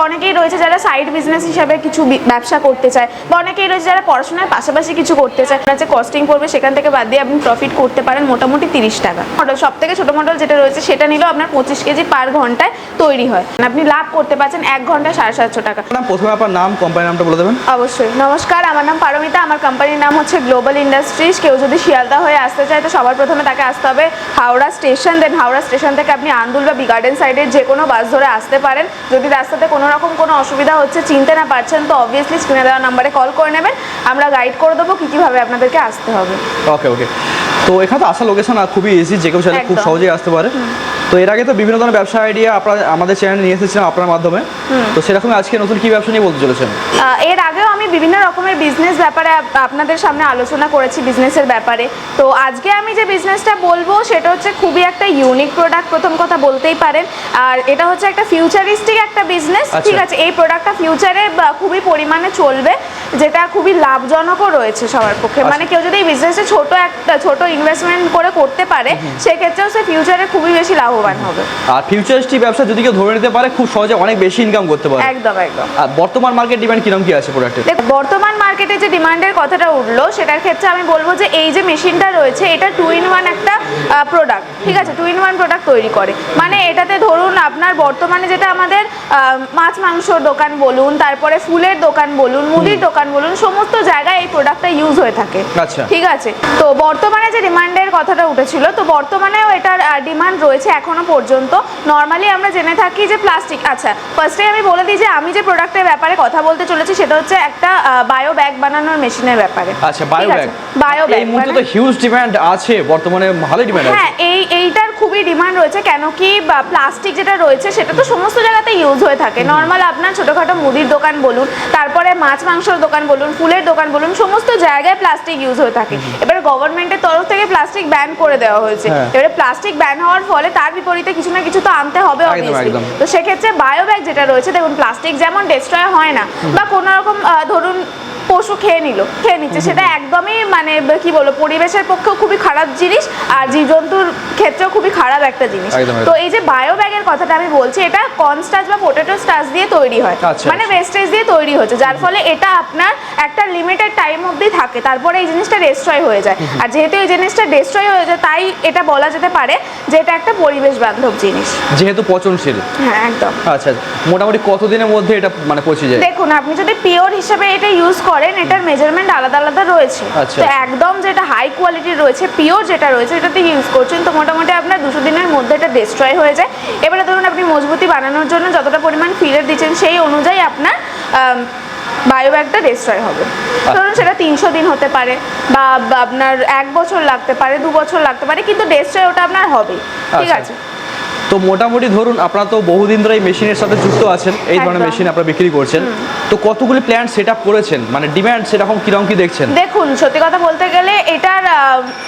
অনেকেই রয়েছে যারা সাইড বিজনেস হিসাবে কিছু ব্যবসা করতে চায়, বা অনেকেই রয়েছে যারা পড়াশোনার পাশাপাশি কিছু করতে চায়। যে কস্টিং পড়বে সেখান থেকে বাদ দিয়ে আপনি প্রফিট করতে পারেন মোটামুটি 30 টাকা। মডেল সব থেকে ছোট মডেল যেটা রয়েছে সেটা নিলেও আপনার 25 কেজি পার ঘন্টায় তৈরি হয়। আপনি লাভ করতে পারছেন 1 ঘন্টায় 750 টাকা। প্রথমে আপনার নাম, কোম্পানির নামটা বলে দেবেন। অবশ্যই। নমস্কার, আমার নাম পারমিতা, আমার কোম্পানির নাম হচ্ছে গ্লোবাল ইন্ডাস্ট্রিজ। কেউ যদি শিয়ালদা হয়ে আসতে চায় তো সবার প্রথমে তাকে আসতে হবে হাওড়া স্টেশন। দেন হাওড়া স্টেশন থেকে আপনি আন্দুল বা বি গার্ডেন সাইডের যে কোনো বাস ধরে আসতে পারেন। যদি রাস্তাতে কোনো রকম কোনো অসুবিধা হচ্ছে, চিনতে না পারছেন, তো অবভিয়াসলি স্ক্রিনে দেওয়া নাম্বারে কল করে নেবেন, আমরা গাইড করে দেবো কীভাবে আপনাদেরকে আসতে হবে। ওকে। তো এখানে তো আসা লোকেশন খুবই ইজি, যে কেউ চাইলে খুব সহজেই আসতে পারে। তো এর আগে তো বিভিন্ন ধরনের ব্যবসা আইডিয়া আপনারা আমাদের চ্যানেলে নিয়ে এসেছিলাম আপনার মাধ্যমে। তো সেরকম আজকে নতুন কি ব্যবসা নিয়ে বলতে চলেছেন? এর আগেও আমি বিভিন্ন রকমের বিজনেস ব্যাপারে আপনাদের সামনে আলোচনা করেছি, বিজনেসের ব্যাপারে। তো আজকে আমি যে বিজনেসটা বলবো সেটা হচ্ছে খুবই একটা ইউনিক প্রোডাক্ট, প্রথম কথা বলতেই পারেন। আর এটা হচ্ছে একটা ফিউচারিস্টিক একটা বিজনেস। ঠিক আছে, এই প্রোডাক্টটা ফিউচারে খুবই পরিমাণে চলবে, যেটা খুবই লাভজনকও রয়েছে সবার পক্ষে। মানে কেউ যদি এই বিজনেসে ছোট ইনভেস্টমেন্ট করে করতে পারে, সেক্ষেত্রেও সে ফিউচারে খুবই বেশি লাভবান হবে। আর ফিউচারিস্টিক ব্যবসা যদি কেউ ধরে নিতে পারে, খুব সহজে অনেক বেশি ইনকাম করতে পারে। একদম। আর বর্তমান মার্কেট ডিমান্ড কিরকম কি আছে প্রোডাক্টের? বর্তমান মার্কেটে যে ডিমান্ডের কথাটা উঠলো, সেটার ক্ষেত্রে আমি বলবো যে এই যে মেশিনটা রয়েছে এটা 2-in-1 একটা প্রোডাক্ট। ঠিক আছে, 2-in-1 প্রোডাক্ট তৈরি করে। মানে এটাতে ধরুন আপনার বর্তমানে যেটা আমাদের মাছ মাংসর দোকান বলুন, তারপরে ফুলের দোকান বলুন, মুদির দোকান বলুন, সমস্ত জায়গায় এই প্রোডাক্টটা ইউজ হয়ে থাকে। ঠিক আছে, তো বর্তমানে যে ডিমান্ডের কথাটা উঠেছিল, তো বর্তমানেও এটার ডিমান্ড রয়েছে এখনো পর্যন্ত। নর্মালি আমরা জেনে থাকি যে প্লাস্টিক। আচ্ছা, ফার্স্টে আমি বলে দিই যে আমি যে প্রোডাক্টের ব্যাপারে কথা বলতে চলেছি সেটা হচ্ছে একটা বায়ো ব্যাগ বানানোর মেশিনের ব্যাপারে। আচ্ছা, বায়ো ব্যাগ এই মুহূর্তে তো হিউজ ডিমান্ড আছে, বর্তমানে ভালো ডিমান্ড আছে। হ্যাঁ, এইটার খুবই ডিমান্ড রয়েছে। কেন কি প্লাস্টিক যেটা রয়েছে সেটা তো সমস্ত জায়গাতে ইউজ হয়ে থাকে। নর্মাল আপনার ছোটখাটো মুদির দোকান বলুন, তারপরে মাছ মাংসর দোকান বলুন, ফুলের দোকান বলুন, সমস্ত জায়গায় প্লাস্টিক ইউজ হয়ে থাকে। এবার গভর্নমেন্টের তরফ থেকে প্লাস্টিক ব্যান করে দেওয়া হয়েছে। এবারে প্লাস্টিক ব্যান হওয়ার ফলে তার বিপরীতে কিছু না কিছু তো আনতে হবে অবভিয়াসলি। তো সেক্ষেত্রে বায়ো ব্যাগ যেটা রয়েছে, দেখুন প্লাস্টিক যেমন ডিস্ট্রয় হয় না, বা কোনো রকম ধরুন পশু খেয়ে নিচ্ছে, সেটা একদমই মানে কি বলবো, পরিবেশের পক্ষেও খুবই খারাপ জিনিস, আর জীবজন্তুর ক্ষেত্রেও খুবই খারাপ একটা জিনিস। তো এই যে বায়ো ব্যাগের কথাটা আমি বলছি, এটা কর্ন স্টার্চ বা পটেটো স্টার্চ দিয়ে তৈরি হয়, মানে ওয়েস্টেজ দিয়ে তৈরি হচ্ছে, যার ফলে এটা আপনার একটা লিমিটেড টাইম অবধি থাকে, তারপরে এই জিনিসটা ডিস্ট্রয় হয়ে যায়। আর যেহেতু এই জিনিসটা ডিস্ট্রয় হয়ে যায়, তাই এটা বলা যেতে পারে যে এটা একটা পরিবেশ বান্ধব জিনিস, যেহেতু পচনশীল। হ্যাঁ, একদম। আচ্ছা, মোটামুটি কতদিনের মধ্যে এটা মানে পচে যায়? দেখুন, আপনি যদি পিওর হিসেবে এটা ইউজ করেন, এটার মেজারমেন্ট আলাদা আলাদা রয়েছে। তো একদম যেটা হাই কোয়ালিটির রয়েছে, পিওর যেটা রয়েছে, এটাতে ইউজ করছেন, তো মোটামুটি আপনার 200 দিনের মধ্যে এটা ডিস্ট্রয় হয়ে যায়। এবারে ধরুন আপনি মজবুতি বানানোর জন্য যতটা পরিমাণ ফিডার দিচ্ছেন, সেই অনুযায়ী আপনার বায়ো ব্যাগটা ডিস্ট্রয় হবে। ধরুন সেটা 300 দিন হতে পারে, বা আপনার 1 বছর লাগতে পারে, 2 বছর লাগতে পারে, কিন্তু ডিস্ট্রয় ওটা আপনার হবেই। ঠিক আছে, তো মোটামুটি ধরুন আপনারা তো বহুদিন ধরে এই মেশিনের সাথে যুক্ত আছেন, এই ধরনের মেশিন আপনারা বিক্রি করছেন, তো কতগুলি প্ল্যান্ট সেট আপ করেছেন, মানে ডিমান্ড সেরকম কিরকম কি দেখছেন? দেখুন, সত্যি কথা বলতে গেলে এটার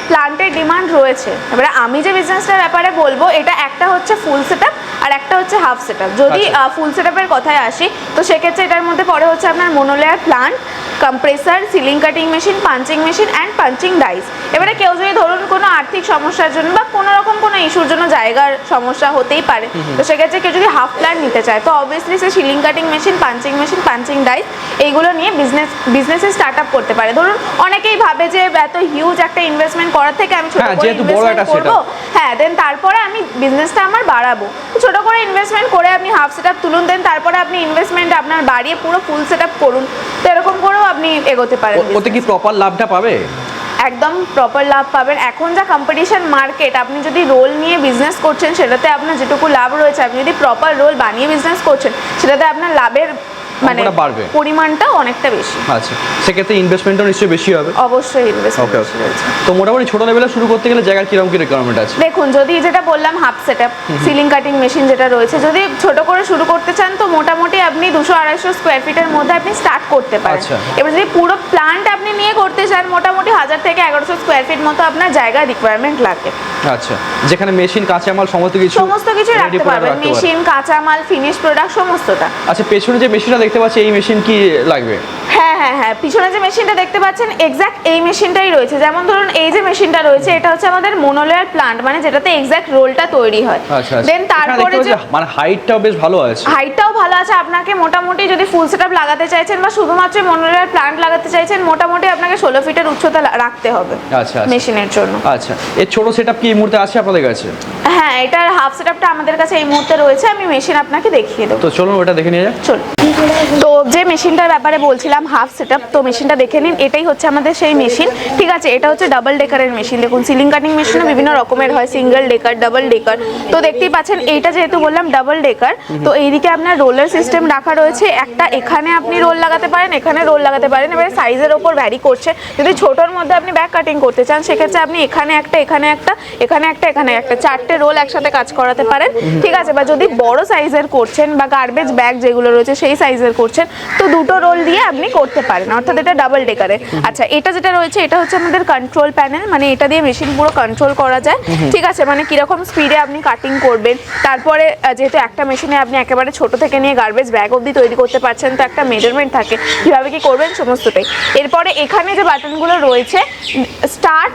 প্ল্যান্টের ডিমান্ড রয়েছে। এবারে আমি যে বিজনেসটার ব্যাপারে বলবো, এটা একটা হচ্ছে ফুল সেট আপ আর একটা হচ্ছে হাফ সেট আপ। যদি ফুল সেট আপের কথায় আসি, তো সেক্ষেত্রে এটার মধ্যে পরে হচ্ছে আপনার monolayer plant, compressor, sealing cutting machine, punching machine and punching dies. এবারে কেউ যদি ধরুন কোনো আর্থিক সমস্যার জন্য বা কোনো রকম কোনো ইস্যুর জন্য জায়গার সমস্যা হতেই পারে, তো সেক্ষেত্রে কেউ যদি হাফ প্ল্যান্ট নিতে চায়, তো অবভিয়াসলি সে sealing cutting machine, punching dies এইগুলো নিয়ে বিজনেসে স্টার্ট আপ করতে পারে। ধরুন অনেকেই ভাবে যে এত হিউজ একটা ইনভেস্টমেন্ট করার থেকে আমি ছোট করে ইনভেস্টমেন্ট করবো, হ্যাঁ, দেন তারপরে আমি বিজনেসটা আমার বাড়াবো। ছোট করে ইনভেস্টমেন্ট করে আপনি হাফ সেট আপ তুলুন, দেন তারপরে আপনি ইনভেস্টমেন্ট আপনার বাড়িয়ে পুরো ফুল সেট আপ করুন। তো এরকম করেও আপনি এগোতে পারেন। ওতে কি প্রপার লাভটা পাবে? একদম প্রপার লাভ পাবেন। এখন যা কম্পিটিশন মার্কেট, আপনি যদি রোল নিয়ে বিজনেস করছেন সেটাতে আপনার যেটুকু লাভ রয়েছে, আপনি যদি প্রপার রোল বানিয়ে বিজনেস করছেন সেটাতে আপনার লাভের মানে পরিমাণটা অনেকটা বেশি। আচ্ছা, সেক্ষেত্রে ইনভেস্টমেন্টও নিশ্চয়ই বেশি হবে। অবশ্যই ইনভেস্টমেন্ট বেশি রয়েছে। তো মোটামুটি ছোট লেভেলে শুরু করতে গেলে জায়গার কিরকম কি রিকোয়ারমেন্ট আছে? দেখুন, যদি যেটা বললাম half setup, ceiling cutting machine যেটা রয়েছে, যদি ছোট করে শুরু করতে চান তো মোটামুটি আপনি 200-250 স্কোয়ার ফিটের মধ্যে আপনি স্টার্ট করতে পারেন। এবার যদি পুরো প্ল্যান্ট আপনি নিয়ে করতে চান, মোটামুটি 1000 থেকে 1100 স্কোয়ার ফিট মতো আপনার জায়গার রিকোয়ারমেন্ট লাগে। আচ্ছা, যেখানে মেশিন, কাঁচামাল সমস্ত কিছু রাখতে পারবেন, মেশিন, কাঁচামাল, ফিনিশ প্রোডাক্ট সমস্তটা। আচ্ছা, পেছনে যে মেশিনটা দেখতে পাচ্ছি, এই মেশিন কি লাগবে? হ্যাঁ, হ্যাঁ হ্যাঁ, পিছনে যে মেশিনটা দেখতে পাচ্ছেন এক্স্যাক্ট এই মেশিনটাই রয়েছে। যেমন ধরুন এই যে মেশিনটা রয়েছে এটা হচ্ছে আমাদের মোনোলেয়ার প্লান্ট, মানে যেটাতে এক্স্যাক্ট রোলটা তৈরি হয়। আচ্ছা দেন তারপরে যে মানে হাইটটাও বেশ ভালো আছে, হাইটটাও ভালো আছে। আপনাকে মোটামুটি যদি ফুল সেটআপ লাগাতে চাইছেন বা শুধুমাত্র মোনোলেয়ার প্লান্ট লাগাতে চাইছেন, মোটামুটি আপনাকে 16 ফিটের উচ্চতা রাখতে হবে আচ্ছা মেশিনের জন্য। আচ্ছা, এর ছোট সেটআপ কি এই মুহূর্তে আছে আপনাদের কাছে? হ্যাঁ, এটার হাফ সেটআপটা আমাদের কাছে এই মুহূর্তে রয়েছে, আমি মেশিন আপনাকে দেখিয়ে দেবো। তো চলুন ওটা দেখে নিয়ে যাক। চলুন। তো যে মেশিনটার ব্যাপারে বলছিলাম হাফ সেটআপ, তো মেশিনটা দেখে নিন। এটাই হচ্ছে আমাদের সেই মেশিন, ঠিক আছে। এটা হচ্ছে ডাবল ডেকারের মেশিন। দেখুন সিলিং কাটিং মেশিনও বিভিন্ন রকমের হয়, সিঙ্গেল ডেকার, ডাবল ডেকার। তো দেখতেই পাচ্ছেন এইটা যেহেতু বললাম ডাবল ডেকার, তো এইদিকে আপনার রোলার সিস্টেম রাখা রয়েছে। একটা এখানে আপনি রোল লাগাতে পারেন, এখানে রোল লাগাতে পারেন, এবারে সাইজের ওপর ভ্যারি করছে। যদি ছোটোর মধ্যে আপনি ব্যাক কাটিং করতে চান সেক্ষেত্রে আপনি এখানে একটা, এখানে একটা, এখানে একটা, এখানে একটা, 4টে রোল একসাথে কাজ করাতে পারেন, ঠিক আছে। বা যদি বড় সাইজের করছেন বা গার্বেজ ব্যাগ যেগুলো রয়েছে সেই সাইজের করছেন, তো 2টো রোল দিয়ে আপনি করতে পারেন, অর্থাৎ এটা ডাবল ডেকারে। আচ্ছা, এটা যেটা রয়েছে এটা হচ্ছে আমাদের কন্ট্রোল প্যানেল, মানে এটা দিয়ে মেশিন পুরো কন্ট্রোল করা যায়, ঠিক আছে। মানে কিরকম স্পিডে আপনি কাটিং করবেন। তারপরে যেহেতু একটা মেশিনে আপনি একেবারে ছোট থেকে নিয়ে গার্বেজ ব্যাগ অবধি তৈরি করতে পারছেন, তো একটা মেজারমেন্ট থাকে কীভাবে কি করবেন সমস্তটাই। এরপরে এখানে যে বাটনগুলো রয়েছে স্টার্ট,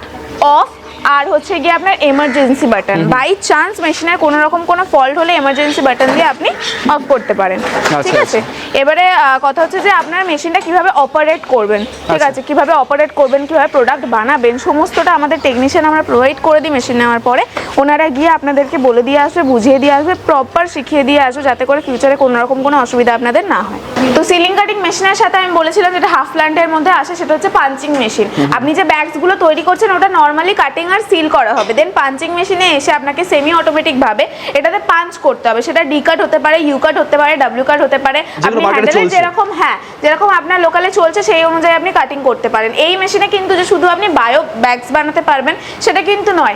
অফ, আর হচ্ছে গিয়ে আপনার এমার্জেন্সি বাটন। বাই চান্স মেশিনের কোনো রকম কোনো ফল্ট হলে এমার্জেন্সি বাটন দিয়ে আপনি অফ করতে পারেন, ঠিক আছে। এবারে কথা হচ্ছে যে আপনার মেশিনটা কিভাবে অপারেট করবেন, ঠিক আছে, কিভাবে অপারেট করবেন, কিভাবে প্রোডাক্ট বানাবেন, সমস্তটা আমাদের টেকনিশিয়ান আমরা প্রোভাইড করে দিই মেশিন নেওয়ার পরে। ওনারা গিয়ে আপনাদেরকে বলে দিয়ে আসবে, বুঝিয়ে দিয়ে আসবে, প্রপার শিখিয়ে দিয়ে আসবে, যাতে করে ফিউচারে কোনো রকম কোনো অসুবিধা আপনাদের না হয়। তো সিলিং কাটিং মেশিনের সাথে আমি বলেছিলাম যেটা হাফ প্ল্যান্টের মধ্যে আসে সেটা হচ্ছে পাঞ্চিং মেশিন। আপনি যে ব্যাগসগুলো তৈরি করছেন ওটা নর্মালি কাটিং আর সিল করা হবে, দেন পাঞ্চিং মেশিনে এসে আপনাকে সেমি অটোমেটিক ভাবে এটাতে পাঞ্চ করতে হবে। সেটা ডি কাট হতে পারে, ইউ কাট হতে পারে, ডাব্লিউ কাট হতে পারে, আপনি হ্যান্ডেলে যেরকম, হ্যাঁ যেরকম আপনার লোকালে চলছে সেই অনুযায়ী আপনি কাটিং করতে পারেন। এই মেশিনে কিন্তু যে শুধু আপনি বায়ো ব্যাগস বানাতে পারবেন সেটা কিন্তু নয়।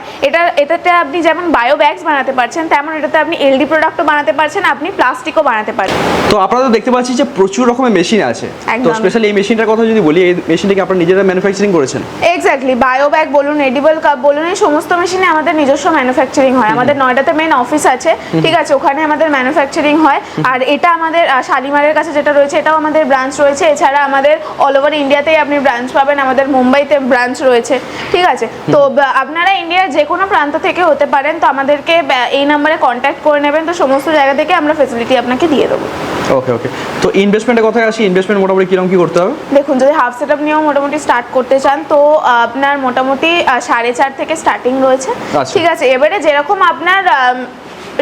এটাতে আপনি যেমন বায়ো ব্যাগস বানাতে পারছেন, তেমন এটাতে আপনি এলডি প্রোডাক্টও বানাতে পারছেন, আপনি প্লাস্টিকও বানাতে পারছেন। তো আপনারা দেখতে পাচ্ছি যে প্রচুর রকমের মেশিন আছে, তো স্পেশালি এই মেশিনটার কথা যদি বলি, এই মেশিনটা কি আপনারা নিজেরা ম্যানুফ্যাকচারিং করেছেন? এক্স্যাক্টলি, বায়ো ব্যাগ বলুন, এডিবল কাপ বলুন, এই সমস্ত মেশিনে আমাদের নিজস্ব ম্যানুফ্যাকচারিং হয়। আমাদের নয়ডাতে মেন অফিস আছে, ঠিক আছে, ওখানে আমাদের ম্যানুফ্যাকচারিং হয়। আর এটা আমাদের শালিমারের কাছে যেটা রয়েছে এটাও আমাদের ব্রাঞ্চ রয়েছে। এছাড়া আমাদের অল ওভার ইন্ডিয়াতেই আপনি ব্রাঞ্চ পাবেন, আমাদের মুম্বাইতে ব্রাঞ্চ রয়েছে, ঠিক আছে। তো আপনারা ইন্ডিয়ার যে কোনো প্রান্ত থেকে হতে পারেন, তো আমাদেরকে এই নাম্বারে কন্ট্যাক্ট করে নেবেন, তো সমস্ত জায়গা থেকে আমরা ফেসিলিটি আপনাকে দিয়ে দেবো। ওকে ওকে, তো ইনভেস্টমেন্টের কথায় আসি, ইনভেস্টমেন্ট মোটামুটি কিরকম কি করতে হবে? দেখুন, যদি হাফ সেটআপ নিয়েও মোটামুটি স্টার্ট করতে চান তো আপনার মোটামুটি 4.5 থেকে স্টার্টিং রয়েছে, ঠিক আছে। এবারে যেরকম আপনার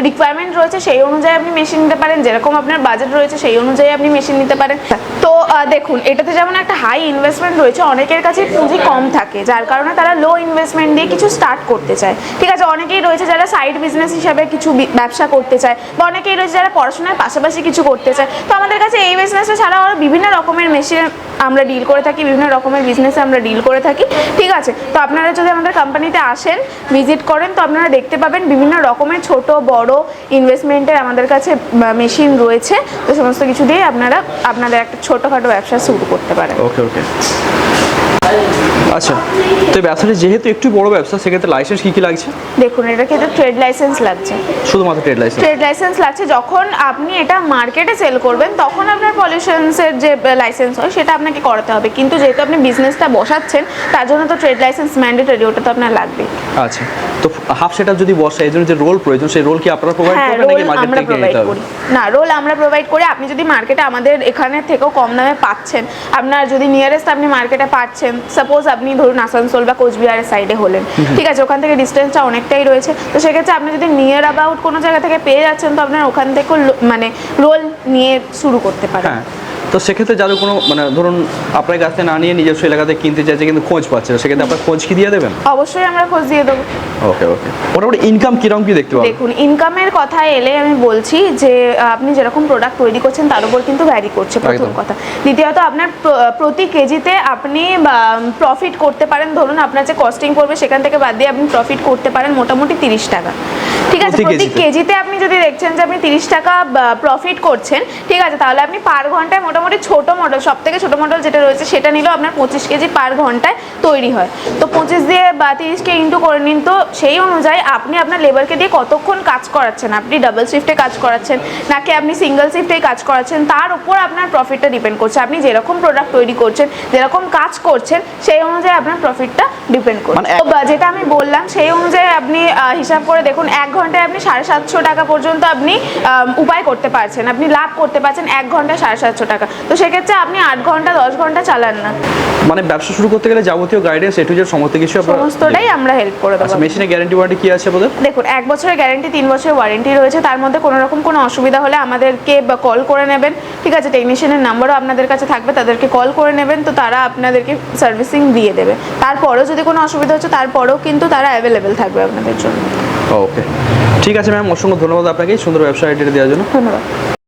রিকোয়ারমেন্ট রয়েছে সেই অনুযায়ী আপনি মেশিন নিতে পারেন, যেরকম আপনার বাজেট রয়েছে সেই অনুযায়ী আপনি মেশিন নিতে পারেন। তো দেখুন, এটাতে যেমন একটা হাই ইনভেস্টমেন্ট রয়েছে, অনেকের কাছে পুঁজি কম থাকে, যার কারণে তারা লো ইনভেস্টমেন্ট দিয়ে কিছু স্টার্ট করতে চায়, ঠিক আছে। অনেকেই রয়েছে যারা সাইড বিজনেস হিসাবে কিছু ব্যবসা করতে চায়, বা অনেকেই রয়েছে যারা পড়াশোনার পাশাপাশি কিছু করতে চায়। তো আমাদের কাছে এই বিজনেসে ছাড়াও আরও বিভিন্ন রকমের মেশিন আমরা ডিল করে থাকি, বিভিন্ন রকমের বিজনেসে আমরা ডিল করে থাকি, ঠিক আছে। তো আপনারা যদি আমাদের কোম্পানিতে আসেন, ভিজিট করেন, তো আপনারা দেখতে পাবেন বিভিন্ন রকমের ছোট বড় ইনভেস্টমেন্টের আমাদের কাছে মেশিন রয়েছে। তো সমস্ত কিছু দিয়ে আপনারা আপনাদের একটা ছোটখাটো ব্যবসা শুরু করতে পারেন। ওকে ওকে, আচ্ছা। তো এই ব্যবসাটা যেহেতু একটু বড় ব্যবসা, সেক্ষেত্রে লাইসেন্স কি কি লাগছে? দেখুন, এটা কিন্তু ট্রেড লাইসেন্স লাগছে, শুধুমাত্র ট্রেড লাইসেন্স। ট্রেড লাইসেন্স লাগছে। যখন আপনি এটা মার্কেটে সেল করবেন তখন আপনার পলিউশনসের যে লাইসেন্স হয় সেটা আপনাকে করাতে হবে, কিন্তু যেহেতু আপনি বিজনেসটা বসাচ্ছেন তার জন্য তো ট্রেড লাইসেন্স ম্যান্ডেটরি, ওটা তো আপনার লাগবে। আচ্ছা, তো হাফ সেটআপ যদি বসে এই জন্য যে রোল প্রয়োজন, সেই রোল কি আপনারা প্রোভাইড করবেন নাকি মার্কেট থেকে নিতে হবে? না, রোল আমরা প্রোভাইড করি। আপনি যদি মার্কেটে আমাদের এখানে থেকেও কম দামে পাচ্ছেন, আপনার যদি নিয়ারেস্ট আপনি মার্কেটে পাচ্ছেন, সাপোজ আপনি ধরুন আসানসোল বা কোচবিহারের সাইডে হলেন, ঠিক আছে, ওখান থেকে ডিস্টেন্সটা অনেকটাই রয়েছে, তো সেক্ষেত্রে আপনি যদি নিয়ার অ্যাবাউট কোনো জায়গা থেকে পেয়ে যাচ্ছেন তো আপনার ওখান থেকেও মানে রোল নিয়ে শুরু করতে পারেন। হ্যাঁ, তো সেক্ষেত্রে যাদের কোনো মানে ধরুন আপনার কাছ থেকে না নিয়ে নিজস্ব এলাকাতে কিনতে চাইছে কিন্তু খোঁজ পাচ্ছে না, সেক্ষেত্রে আপনার খোঁজ কি দিয়ে দেবেন? অবশ্যই আমরা খোঁজ দিয়ে দেবো। ওকে ওকে, মোটামুটি ইনকাম কিরকম কি দেখতে পাবেন? দেখুন, ইনকামের কথায় এলে আমি বলছি যে আপনি যেরকম প্রোডাক্ট তৈরি করছেন তার উপর কিন্তু ভ্যারি করছে, প্রথম কথা। দ্বিতীয়ত আপনার প্রতি কেজিতে আপনি প্রফিট করতে পারেন, ধরুন আপনার যে কস্টিং পড়বে সেখান থেকে বাদ দিয়ে আপনি প্রফিট করতে পারেন মোটামুটি 30 টাকা, ঠিক আছে। প্রতি কেজিতে আপনি যদি দেখছেন যে আপনি 30 টাকা প্রফিট করছেন, ঠিক আছে, তাহলে আপনি পার ঘন্টায় মোটামুটি ছোট মডেল, সব থেকে ছোট মডেল যেটা রয়েছে সেটা নিলেও আপনার 25 কেজি পার ঘন্টায় তৈরি হয়। তো 25 দিয়ে বা 30কে ইন্টু করে নিন, তো সেই অনুযায়ী আপনি আপনার লেবারকে দিয়ে কতক্ষণ কাজ করাচ্ছেন, আপনি ডাবল শিফটে কাজ করাচ্ছেন নাকি আপনি সিঙ্গেল শিফটেই কাজ করাচ্ছেন, তার উপর আপনার প্রফিটটা ডিপেন্ড করছে। আপনি যেরকম প্রোডাক্ট তৈরি করছেন, যেরকম কাজ করছেন, সেই অনুযায়ী আপনার প্রফিটটা ডিপেন্ড করছে। তো যেটা আমি বললাম সেই অনুযায়ী আপনি হিসাব করে দেখুন, 1 ঘন্টায় আপনি 750 টাকা পর্যন্ত আপনি উপায় করতে পারছেন, আপনি লাভ করতে পারছেন 1 ঘন্টায় 750 টাকা। তো সেক্ষেত্রে আপনি 8 ঘন্টা 10 ঘন্টা চালান না। মানে ব্যবসা শুরু করতে গেলে যাবতীয় গাইডেন্স এ টু জেড সমস্ত কিছু সমস্তটাই আমরা হেল্প করে দেবো। আচ্ছা, মেশিনের গ্যারান্টি ওয়ারেন্টি কি আছে আপনাদের? দেখুন, 1 বছরের গ্যারান্টি, 3 বছরের ওয়ারেন্টি রয়েছে। তার মধ্যে কোনো রকম কোনো অসুবিধা হলে আমাদেরকে কল করে নেবেন, ঠিক আছে? টেকনিশিয়ানের নাম্বারও আপনাদের কাছে থাকবে, তাদেরকে কল করে নেবেন, তো তারা আপনাদেরকে সার্ভিসিং দিয়ে দেবে। তারপরেও যদি কোনো অসুবিধা হচ্ছে, তারপরেও কিন্তু তারা অ্যাভেলেবেল থাকবে আপনাদের জন্য। ওকে, ঠিক আছে ম্যাম, অসংখ্য ধন্যবাদ আপনাকে সুন্দর ব্যবসা আইডিয়া দেওয়ার জন্য। ধন্যবাদ।